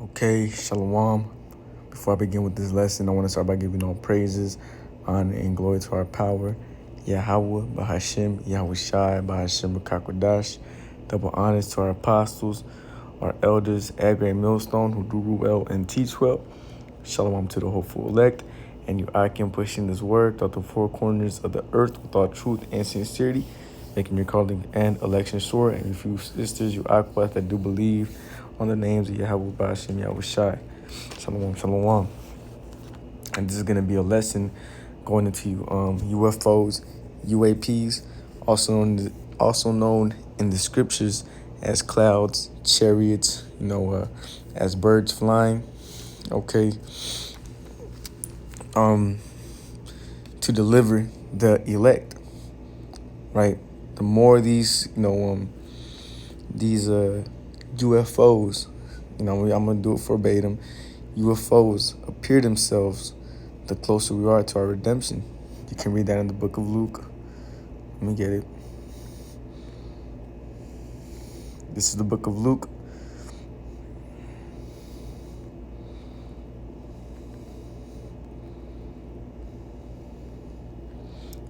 Okay, Shalom. Before I begin with this lesson, I want to start by giving all praises, honor, and glory to our power, Yahweh, Bahashem, Yahweh Shai, Bahashem, Bakakwadash. Double honors to our apostles, our elders, Agri and Millstone, who do well and teach well. Shalom to the hopeful elect, and you I can push in this word throughout the four corners of the earth with all truth and sincerity, making your calling and election sure. And if you sisters, you aquas that do believe on the names of Yahweh Bashem, Yahweh Shai. Shalom, shalom. And this is going to be a lesson going into UFOs, UAPs, also known in the scriptures as clouds, chariots, as birds flying. Okay. To deliver the elect, right? The more these UFOs, I'm gonna do it verbatim. UFOs appear themselves, the closer we are to our redemption. You can read that in the book of Luke. Let me get it. This is the book of Luke.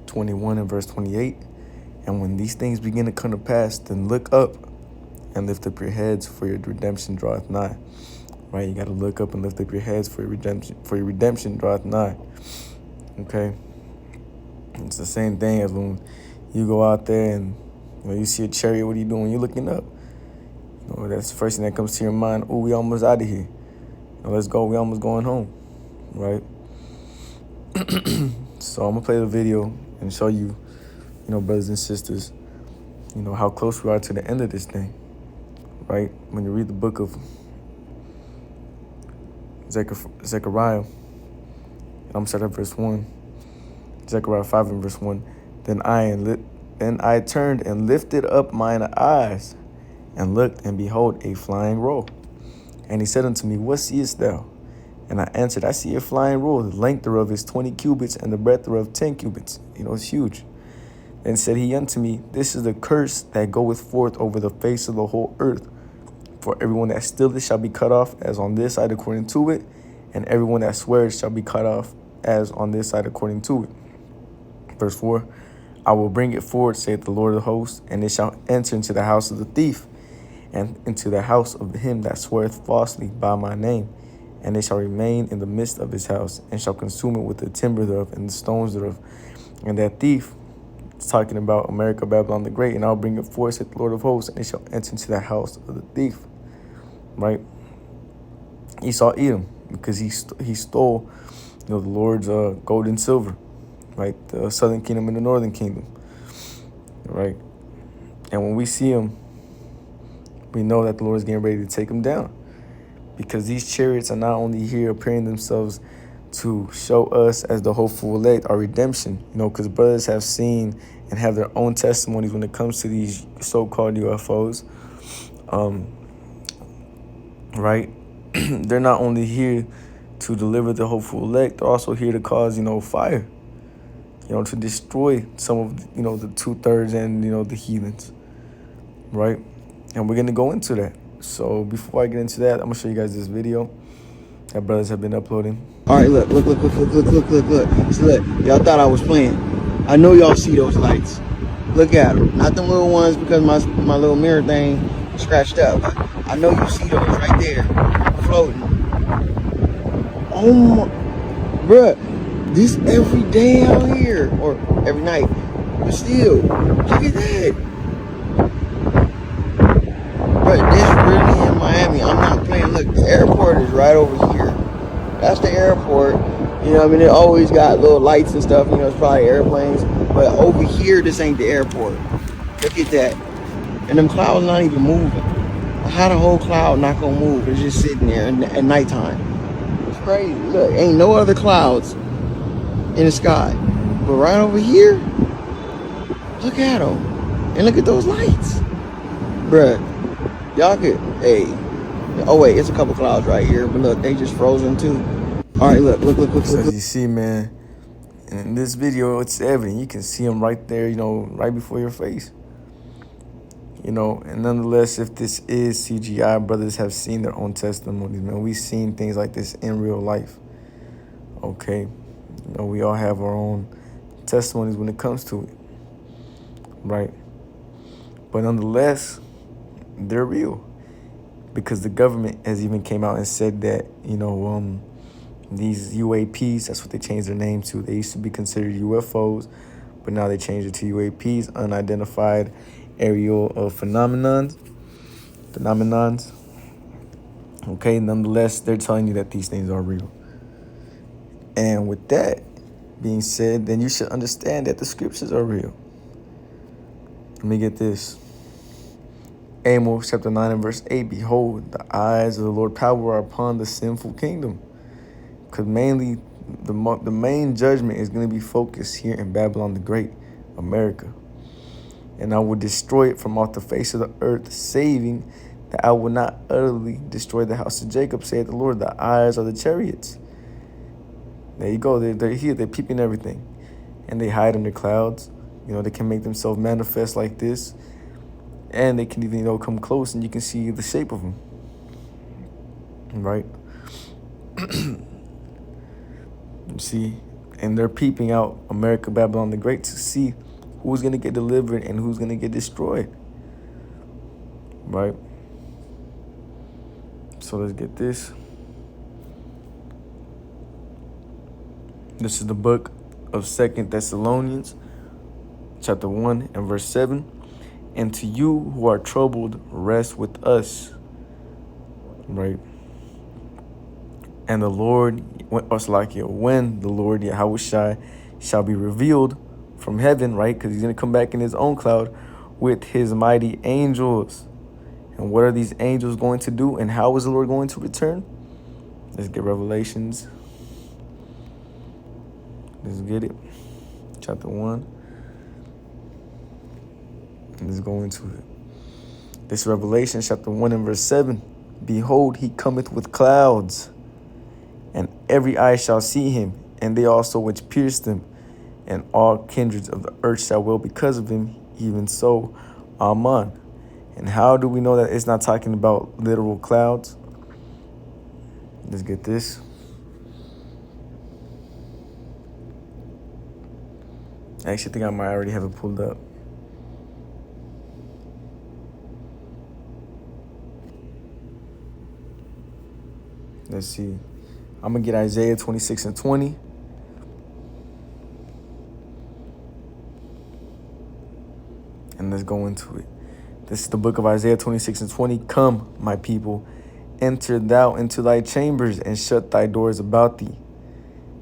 (21) and verse 28. And when these things begin to come to pass, then look up and lift up your heads, for your redemption draweth nigh. Right? You got to look up and lift up your heads, for your redemption draweth nigh. Okay? It's the same thing as when you go out there and you see a chariot. What are you doing? You're looking up. That's the first thing that comes to your mind. Oh, we almost out of here. Let's go. We almost going home. Right? So I'm going to play the video and show you, brothers and sisters, how close we are to the end of this thing. Right? When you read the book of Zechariah, I'm starting at verse 1. Zechariah 5 and verse 1. Then I turned and lifted up mine eyes and looked, and behold, a flying roll. And he said unto me, What seest thou? And I answered, I see a flying roll. The length thereof is 20 cubits, and the breadth thereof 10 cubits. It's huge. Then said he unto me, This is the curse that goeth forth over the face of the whole earth. For everyone that stealeth shall be cut off as on this side according to it, and everyone that swears shall be cut off as on this side according to it. Verse 4, I will bring it forward, saith the Lord of hosts, and it shall enter into the house of the thief, and into the house of him that sweareth falsely by my name. And it shall remain in the midst of his house, and shall consume it with the timber thereof and the stones thereof. And that thief, it's talking about America, Babylon the Great, and I'll bring it forth, saith the Lord of hosts, and it shall enter into the house of the thief. Right? Esau Edom, because he stole, the Lord's gold and silver, right? The southern kingdom and the northern kingdom, right? And when we see him, we know that the Lord is getting ready to take him down, because these chariots are not only here appearing themselves to show us as the hopeful elect our redemption, because brothers have seen and have their own testimonies when it comes to these so-called UFOs. Right? They're not only here to deliver the hopeful elect, they're also here to cause, fire, to destroy some of, the 2/3 and, the heathens. Right? And we're going to go into that. So before I get into that, I'm going to show you guys this video that brothers have been uploading. All right, look. So look, y'all thought I was playing. I know y'all see those lights. Look at them. Not them little ones, because my little mirror thing scratched up. I know you see those right there, floating. Oh my, bruh, this every day out here, or every night, but still, look at that. Bruh, this really in Miami. I'm not playing. Look, the airport is right over here. That's the airport. It always got little lights and stuff. It's probably airplanes. But over here, this ain't the airport. Look at that. And them clouds not even moving. How the whole cloud not gonna move? It's just sitting there at nighttime. It's crazy. Look, ain't no other clouds in the sky. But right over here, look at them. And look at those lights. Bruh, y'all could, hey. Oh wait, it's a couple clouds right here, but look, they just frozen too. All right, look. So as you see, man, in this video, it's evident. You can see them right there, right before your face. And nonetheless, if this is CGI, brothers have seen their own testimonies, man. We've seen things like this in real life. Okay. We all have our own testimonies when it comes to it. Right. But nonetheless, they're real. Because the government has even came out and said that, these UAPs, that's what they changed their name to. They used to be considered UFOs, but now they changed it to UAPs, unidentified aerial phenomenons. Okay, nonetheless, they're telling you that these things are real. And with that being said, then you should understand that the scriptures are real. Let me get this. Amos chapter 9 and verse 8, behold, the eyes of the Lord power are upon the sinful kingdom. Because mainly, the main judgment is going to be focused here in Babylon the Great, America. And I will destroy it from off the face of the earth, saving that I will not utterly destroy the house of Jacob, saith the Lord. The eyes are the chariots. There you go. They're here. They're peeping everything. And they hide under clouds. They can make themselves manifest like this. And they can even, come close and you can see the shape of them. Right? You see? And they're peeping out America, Babylon the Great to see who's going to get delivered and who's going to get destroyed. Right? So let's get this. This is the book of 2 Thessalonians, chapter 1 and verse 7. And to you who are troubled, rest with us. Right? And the Lord, when the Lord Yahushua shall be revealed from heaven, right? Because he's going to come back in his own cloud with his mighty angels. And what are these angels going to do? And how is the Lord going to return? Let's get Revelations. Let's get it. Chapter 1. Let's go into it. This Revelation chapter 1 and verse 7. Behold, he cometh with clouds, and every eye shall see him, and they also which pierced him, and all kindreds of the earth shall wail because of him, even so, Amen. And how do we know that it's not talking about literal clouds? Let's get this. I actually think I might already have it pulled up. Let's see. I'm going to get Isaiah 26 and 20. And let's go into it. This is the book of Isaiah 26 and 20. Come, my people, enter thou into thy chambers and shut thy doors about thee.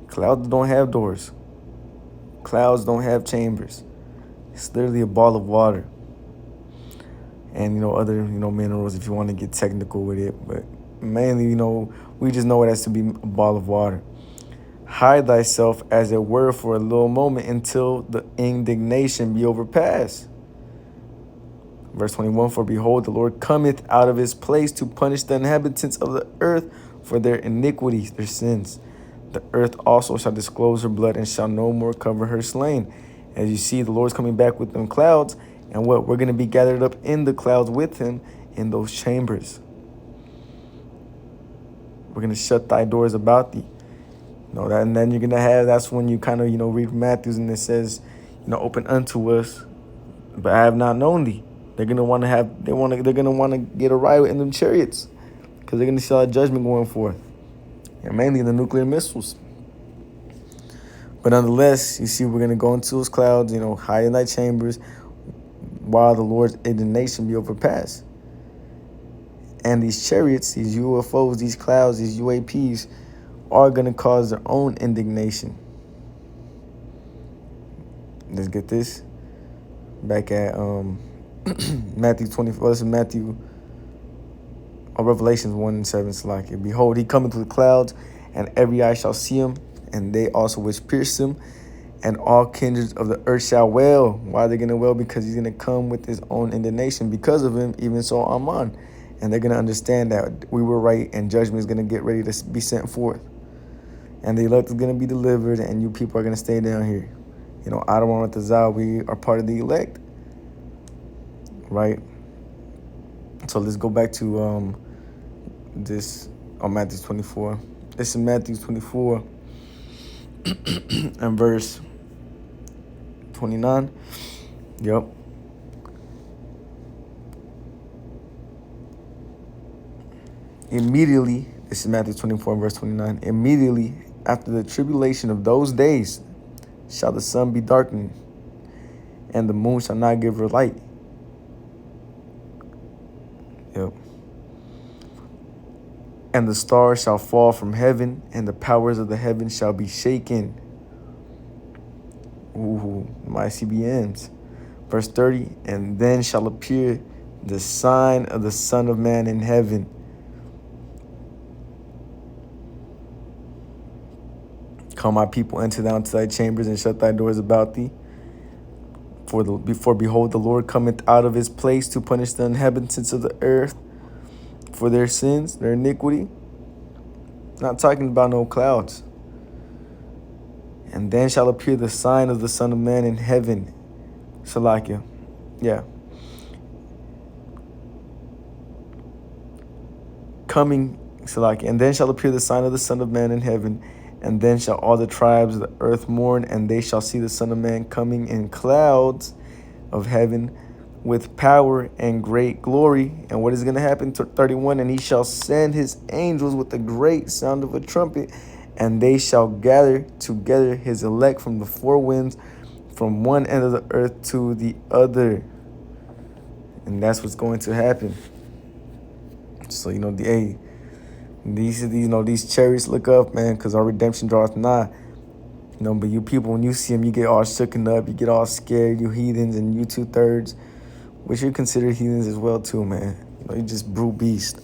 Clouds don't have doors. Clouds don't have chambers. It's literally a ball of water. And, other, minerals if you want to get technical with it. But mainly, we just know it as to be a ball of water. Hide thyself as it were for a little moment until the indignation be overpassed. Verse 21, for behold, the Lord cometh out of his place to punish the inhabitants of the earth for their iniquities, their sins. The earth also shall disclose her blood and shall no more cover her slain. As you see, the Lord's coming back with them clouds. And what? We're going to be gathered up in the clouds with him in those chambers. We're going to shut thy doors about thee. And then you're going to have, that's when you kind of, read Matthew and it says, open unto us, but I have not known thee. They're going to want to they're going to want to get a ride in them chariots because they're going to see all that judgment going forth. And mainly the nuclear missiles. But nonetheless, you see, we're going to go into those clouds, hide in thy chambers while the Lord's indignation be overpassed. And these chariots, these UFOs, these clouds, these UAPs are going to cause their own indignation. Let's get this. Back at Matthew 24. This is Revelations 1 and 7. Slack. Behold, he cometh with clouds, and every eye shall see him, and they also which pierced him, and all kindreds of the earth shall wail. Why are they going to wail? Because he's going to come with his own indignation because of him, even so, Amen. And they're going to understand that we were right, and judgment is going to get ready to be sent forth. And the elect is going to be delivered, and you people are going to stay down here. Adam with the Zah, we are part of the elect. Right? So let's go back to this on Matthew 24. This is Matthew 24 and verse 29. Yep. Immediately, this is Matthew 24 and verse 29. Immediately after the tribulation of those days shall the sun be darkened, and the moon shall not give her light. Yep. And the stars shall fall from heaven, and the powers of the heavens shall be shaken. Ooh, my CBNs. Verse 30, and then shall appear the sign of the Son of Man in heaven. Come, my people, enter thou into thy chambers, and shut thy doors about thee. For behold, the Lord cometh out of his place to punish the inhabitants of the earth for their sins, their iniquity. Not talking about no clouds. And then shall appear the sign of the Son of Man in heaven. Salakia. Yeah. Coming, Salakia. And then shall appear the sign of the Son of Man in heaven. And then shall all the tribes of the earth mourn, and they shall see the Son of Man coming in clouds of heaven with power and great glory. And what is going to happen? 31, and he shall send his angels with a great sound of a trumpet, and they shall gather together his elect from the four winds, from one end of the earth to the other. And that's what's going to happen. So, these chariots look up, man, because our redemption draweth nigh. But you people, when you see them, you get all shooken up, you get all scared, you heathens, and you 2/3, which you consider heathens as well too, man. You just brute beast.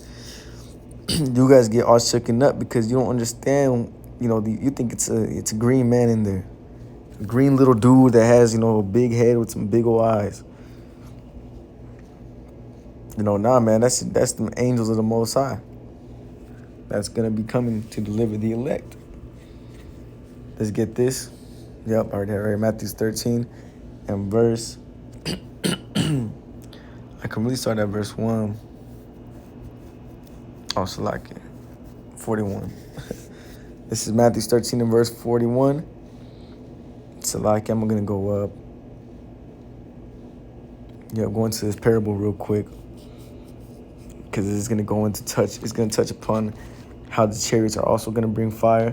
You guys get all shooken up because you don't understand. You think it's a green man in there, a green little dude that has a big head with some big old eyes. Nah, man, that's the angels of the Most High. That's gonna be coming to deliver the elect. Let's get this. Yep, I already had right. Matthew 13 and verse. I can really start at verse 1. Oh, so like 41. This is Matthew 13 and verse 41. So like I'm gonna go up. Yeah, going to this parable real quick, because it's gonna It's gonna touch upon how the chariots are also gonna bring fire,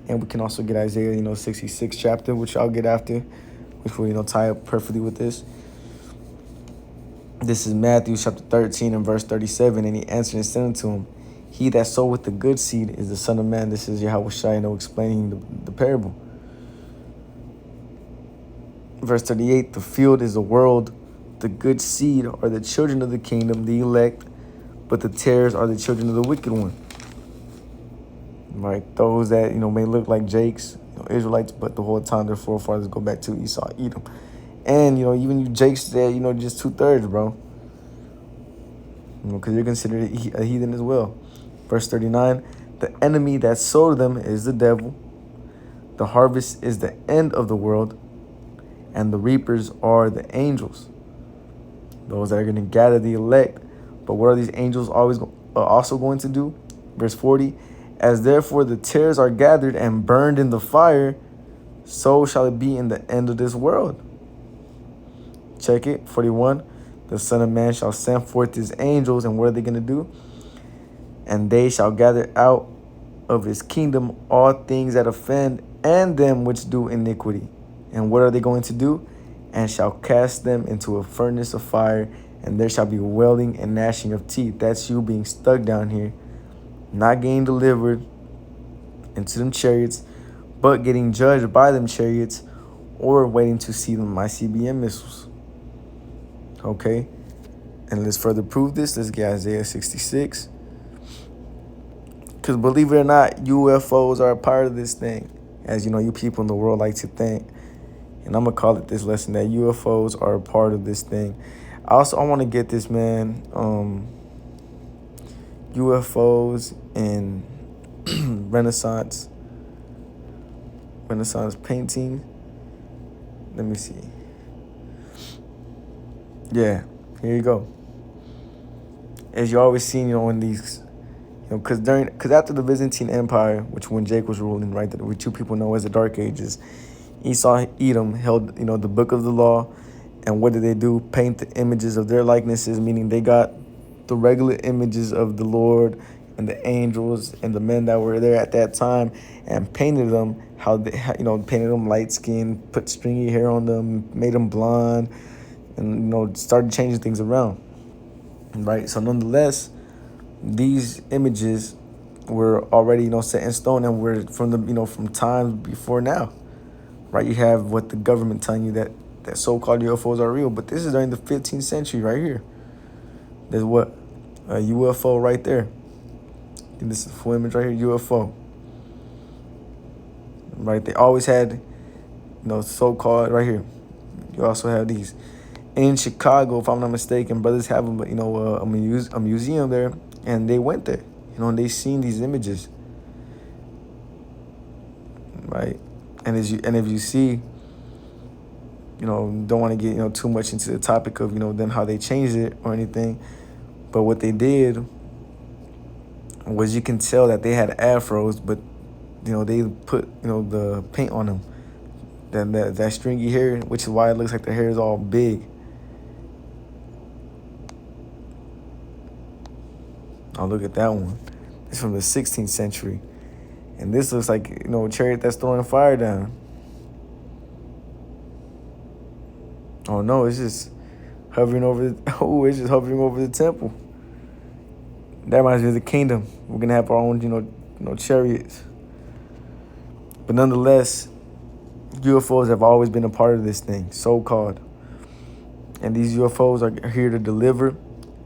and we can also get Isaiah 66 chapter, which I'll get after, which will tie up perfectly with this. This is Matthew chapter 13 and verse 37, and he answered and said unto him, he that soweth the good seed is the Son of Man. This is Yahweh Shai, explaining the parable. Verse 38, the field is the world, the good seed are the children of the kingdom, the elect, but the tares are the children of the wicked one. Right? Those that, may look like Jakes, Israelites, but the whole time their forefathers go back to Esau, Edom. And, even you Jakes that, just 2/3, bro. Because you're considered a heathen as well. Verse 39, the enemy that sowed them is the devil. The harvest is the end of the world, and the reapers are the angels, those that are going to gather the elect. But what are these angels also going to do? Verse 40, as therefore the tares are gathered and burned in the fire, so shall it be in the end of this world. Check it. 41, the Son of Man shall send forth his angels, and what are they going to do? And they shall gather out of his kingdom all things that offend, and them which do iniquity. And what are they going to do? And shall cast them into a furnace of fire, and there shall be wailing and gnashing of teeth. That's you being stuck down here, not getting delivered into them chariots, but getting judged by them chariots, or waiting to see them ICBM missiles. Okay? And let's further prove this. Let's get Isaiah 66. Because believe it or not, UFOs are a part of this thing, as you people in the world like to think. And I'm going to call it this lesson, that UFOs are a part of this thing. I want to get this, man, UFOs and Renaissance painting. Let me see. Yeah, here you go. as you always seen, in these, because after the Byzantine Empire, which when Jake was ruling, right, that we two people know as the Dark Ages, Esau, Edom held, the book of the law, and what did they do? Paint the images of their likenesses, meaning they got the regular images of the Lord and the angels and the men that were there at that time, and painted them how they, painted them light skinned, put stringy hair on them, made them blonde, and started changing things around, right? So nonetheless, these images were already set in stone, and were from the from times before now, right? You have what the government telling you that so-called UFOs are real, but this is during the 15th century right here. There's what? A UFO right there. This is a full image right here, UFO. Right? They always had, so-called right here. You also have these. In Chicago, if I'm not mistaken, brothers have a museum there, and they went there, and they seen these images. Right? And if you see, don't want to get, too much into the topic of, them how they changed it or anything. But what they did was, you can tell that they had afros, but, they put, the paint on them. Then that stringy hair, which is why it looks like the hair is all big. Oh, look at that one. It's from the 16th century. And this looks like, a chariot that's throwing fire down. Oh, no, it's just hovering over the temple. That reminds me of the kingdom. We're going to have our own, chariots. But nonetheless, UFOs have always been a part of this thing, so-called. And these UFOs are here to deliver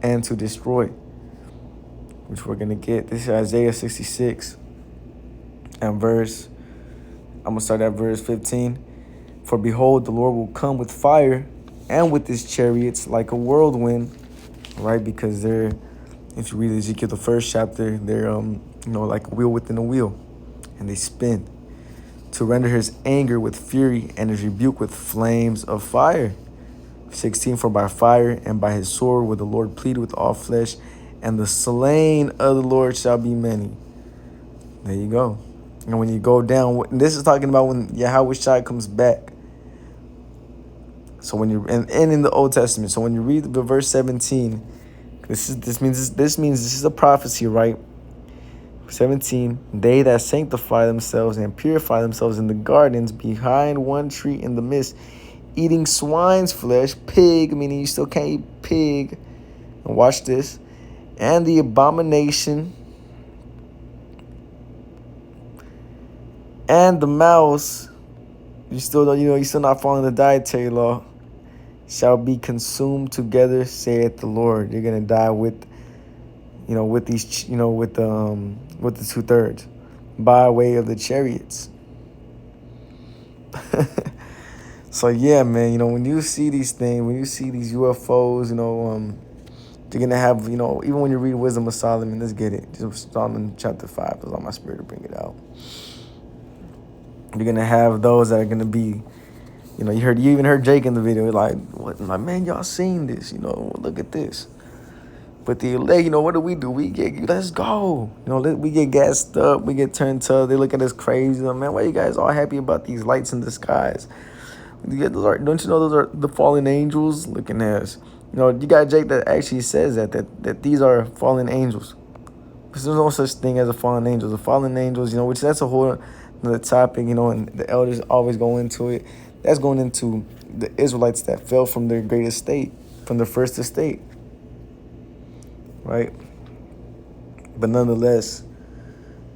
and to destroy, which we're going to get. This is Isaiah 66 and I'm going to start at verse 15. For behold, the Lord will come with fire and with his chariots like a whirlwind, right? Because they're, if you read Ezekiel, the first chapter, they're, like a wheel within a wheel, and they spin to render his anger with fury and his rebuke with flames of fire. 16, for by fire and by his sword will the Lord plead with all flesh, and the slain of the Lord shall be many. There you go. And when you go down, this is talking about when Yahweh Shai comes back. So when you and in the Old Testament, so when you read the verse 17, this means this is a prophecy, right? 17, they that sanctify themselves and purify themselves in the gardens behind one tree in the midst, eating swine's flesh, pig, meaning you still can't eat pig. And watch this. And the abomination and the mouse, you still don't, you're still not following the dietary law, shall be consumed together, saith the Lord. You're gonna die with, with these, with the 2/3, by way of the chariots. So yeah, man, when you see these things, when you see these UFOs, you're gonna have, even when you read Wisdom of Solomon, let's get it. Just Solomon chapter 5 is on my spirit to bring it out. You're gonna have those that are gonna be, you even heard Jake in the video, like, what, like, man, y'all seen this, look at this. But the elect, what do? We get, let's go. We get gassed up, we get turned up. They look at us crazy. Man, why you guys all happy about these lights in the skies? Don't you know those are the fallen angels looking at us? You got Jake that actually says that these are fallen angels. Because there's no such thing as a fallen angel. The fallen angels, which that's a whole another topic, and the elders always go into it. That's going into the Israelites that fell from their great estate, from their first estate. Right? But nonetheless,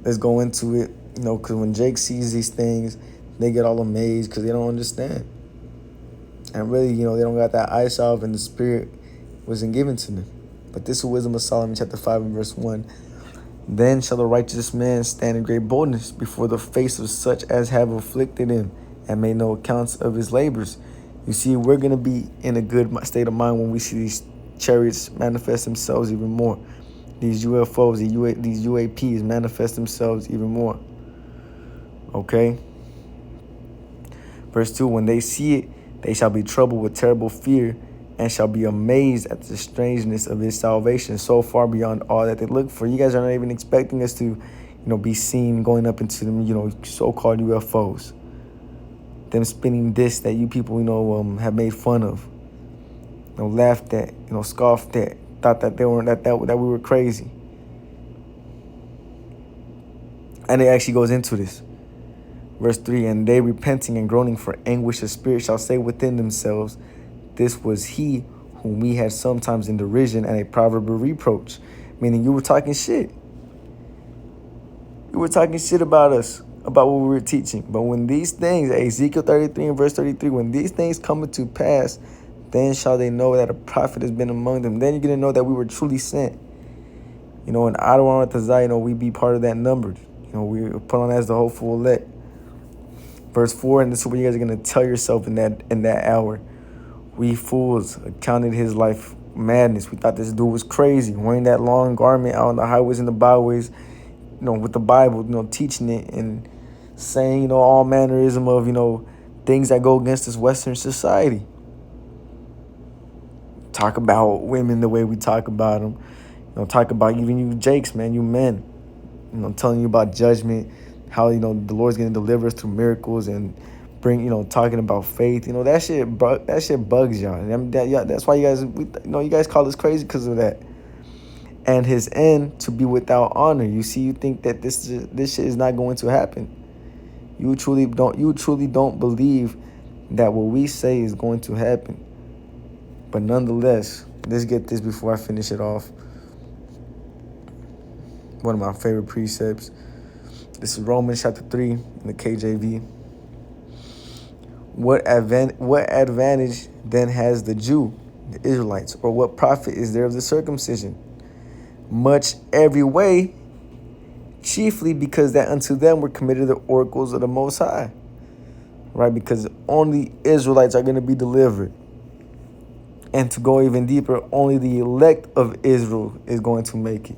let's go into it, because when Jake sees these things, they get all amazed because they don't understand. And really, they don't got that eye salve, and the spirit wasn't given to them. But this is Wisdom of Solomon, chapter 5 and verse 1. Then shall the righteous man stand in great boldness before the face of such as have afflicted him, and made no accounts of his labors. You see, we're going to be in a good state of mind when we see these chariots manifest themselves even more. These UFOs, these UAPs manifest themselves even more. Okay? Verse 2, when they see it, they shall be troubled with terrible fear, and shall be amazed at the strangeness of his salvation, so far beyond all that they look for. You guys are not even expecting us to, be seen going up into them, so-called UFOs. Them spinning discs that you people, have made fun of, laughed at, scoffed at, thought that they weren't that we were crazy. And it actually goes into this. Verse 3, and they repenting and groaning for anguish of spirit shall say within themselves, this was he whom we had sometimes in derision and a proverb of reproach. Meaning you were talking shit. You were talking shit about us, about what we were teaching. But when these things, Ezekiel 33 and verse 33, when these things come to pass, then shall they know that a prophet has been among them. Then you're going to know that we were truly sent. And Adonai Tazai, we be part of that number. We were put on as the hopeful elect. Verse 4, and this is what you guys are going to tell yourself in that hour. We fools accounted his life madness. We thought this dude was crazy, wearing that long garment out on the highways and the byways, with the Bible, teaching it and saying, all mannerism of, things that go against this Western society. Talk about women the way we talk about them. Talk about even you jakes, man, you men. Telling you about judgment, how, the Lord's going to deliver us through miracles and bring, talking about faith. That shit bugs y'all. And that's why you guys, you guys call us crazy because of that. And his end to be without honor. You see, you think that this shit is not going to happen. You truly don't believe that what we say is going to happen. But nonetheless, let's get this before I finish it off. One of my favorite precepts. This is Romans chapter 3 in the KJV. What advantage then has the Jew, the Israelites, or what profit is there of the circumcision? Much every way, chiefly because that unto them were committed the oracles of the Most High. Right? Because only Israelites are going to be delivered. And to go even deeper, only the elect of Israel is going to make it.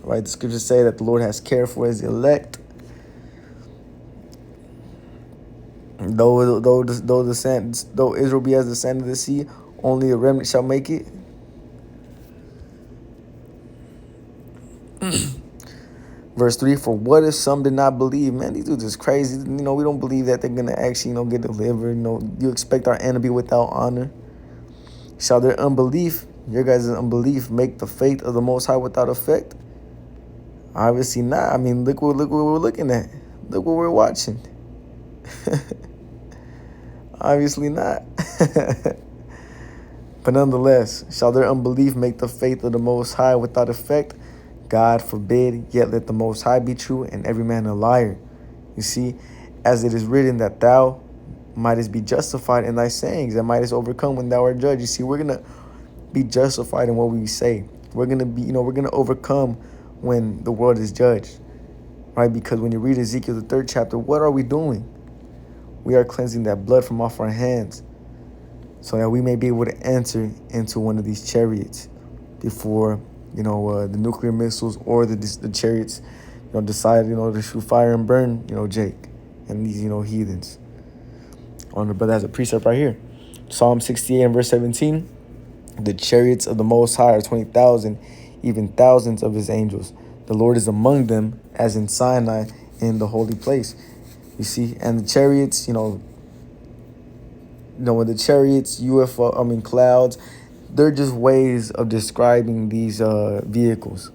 Right? The scriptures say that the Lord has care for his elect. Though Israel be as the sand of the sea, only a remnant shall make it. Verse 3, for what if some did not believe? Man, these dudes is crazy. We don't believe that they're going to actually, get delivered. You expect our end to be without honor. Shall their unbelief, your guys' unbelief, make the faith of the Most High without effect? Obviously not. I mean, look what we're looking at. Look what we're watching. Obviously not. But nonetheless, shall their unbelief make the faith of the Most High without effect? God forbid, yet let the Most High be true and every man a liar. You see, as it is written that thou mightest be justified in thy sayings and mightest overcome when thou art judged. You see, we're going to be justified in what we say. We're going to be, we're going to overcome when the world is judged. Right? Because when you read Ezekiel, the 3rd chapter, what are we doing? We are cleansing that blood from off our hands so that we may be able to enter into one of these chariots before the nuclear missiles or the chariots, decide, to shoot fire and burn, Jake and these, heathens. But that's a precept right here. Psalm 68 and verse 17. The chariots of the Most High are 20,000, even thousands of his angels. The Lord is among them as in Sinai in the holy place. You see, and the chariots, when the chariots, UFO, clouds, they're just ways of describing these vehicles.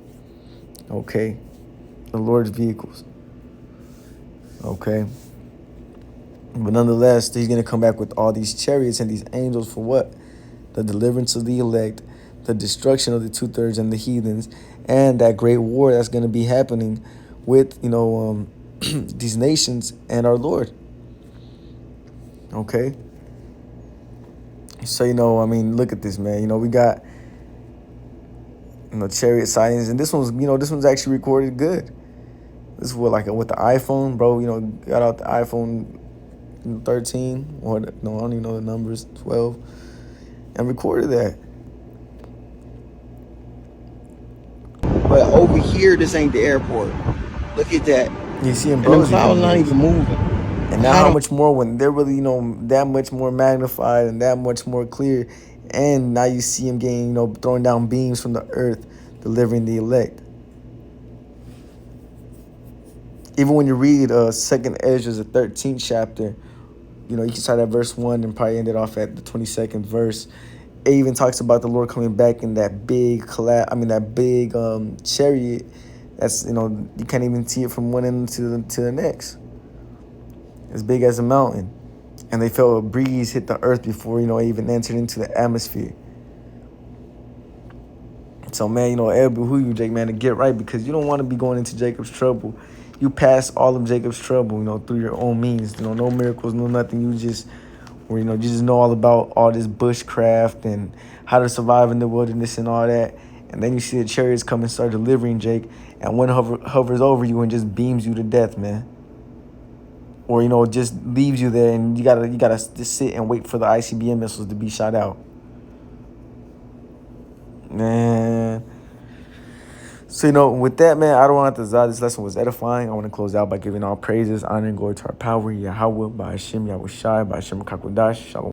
Okay? The Lord's vehicles. Okay? But nonetheless, he's going to come back with all these chariots and these angels for what? The deliverance of the elect, the destruction of the 2/3 and the heathens, and that great war that's going to be happening with, these nations and our Lord. Okay? So, look at this, man. We got, chariot sightings. And this one's actually recorded good. This is what, with the iPhone, bro, got out the iPhone 13, or no, I don't even know the numbers, 12, and recorded that. But over here, this ain't the airport. Look at that. You see him, And bro? the clouds not even moving. And now, I how don't. much more when they're really, that much more magnified and that much more clear. And now you see him getting, throwing down beams from the earth, delivering the elect. Even when you read Second Ezra, the 13th chapter, you can start at verse 1 and probably end it off at the 22nd verse. It even talks about the Lord coming back in that big that big chariot. That's you can't even see it from one end to the next. As big as a mountain, and they felt a breeze hit the earth before it even entered into the atmosphere. So man, it'll behoove you, Jake, man, to get right, because you don't want to be going into Jacob's trouble. You pass all of Jacob's trouble, through your own means. No miracles, no nothing. You just you just know all about all this bushcraft and how to survive in the wilderness and all that. And then you see the chariots come and start delivering, Jake, and one hovers over you and just beams you to death, man. Or just leaves you there, and you gotta just sit and wait for the ICBM missiles to be shot out, man. So with that, man, I don't want to Zah. This lesson was edifying. I want to close out by giving all praises, honor, and glory to our power, Yahweh, by Hashem, Yahweh Shai, by Hashem Kakodash, Shalom.